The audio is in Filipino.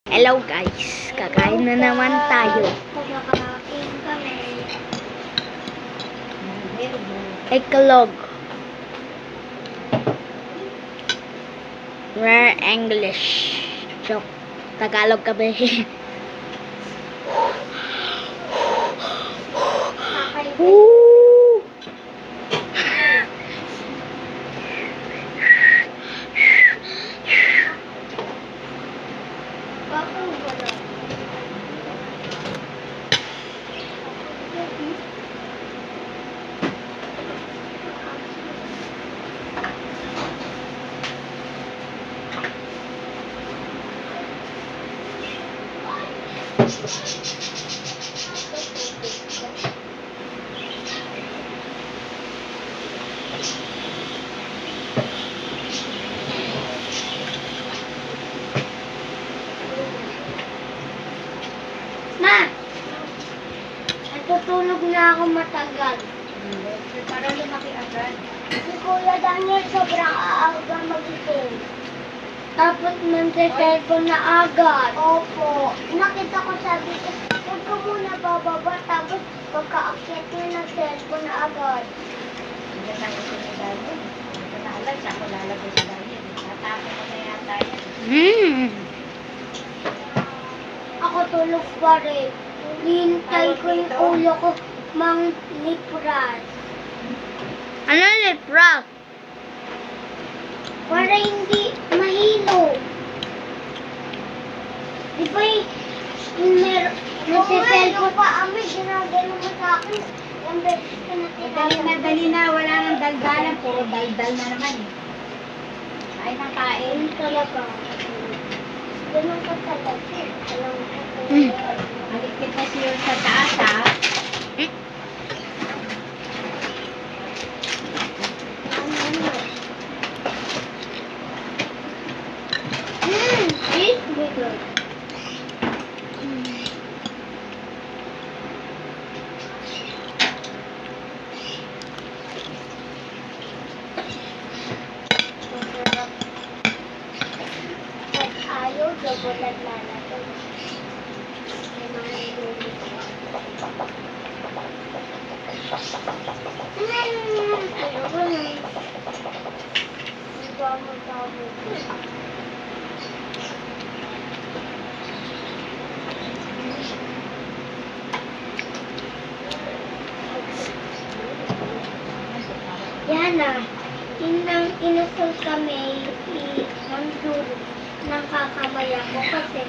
Hello guys, kakain na naman tayo. Kakain kami. Iklog. Rare English. Joke. Tagalog kami. Woo! Ma! Natutulog na ako matagal. Para lumaki agad. Si Kuya Daniel sobrang aaga magising. Tapos nagse-cellphone na agad. Opo. Nakita ko sabi ko, huwag ka muna bababa. Tapos pagka-akyat niya nag-cellphone na agad. Hindi na ako sinadali. Hindi ko na alam siya ako lalagay sa dali. Natapos ko na yata yan. Ako tulog pa rin. Hintay ko yung ulo ko mang lipras. Ano lipras? Para hindi mahilo. Di ba nagse-cellphone pa kami, ginagano mo sa akin. Yung beses ko na Dali na, wala nang daldalan. Puro daldal na naman eh. Kain ng kain. Ayun talaga. Ganun ka talaga. Alam mo ko. Malikit na siya sa taas ha. It's bigger. Pag ayaw, gabulan na natin. Yana, inusol kami ng duro ng kakamay ako kasi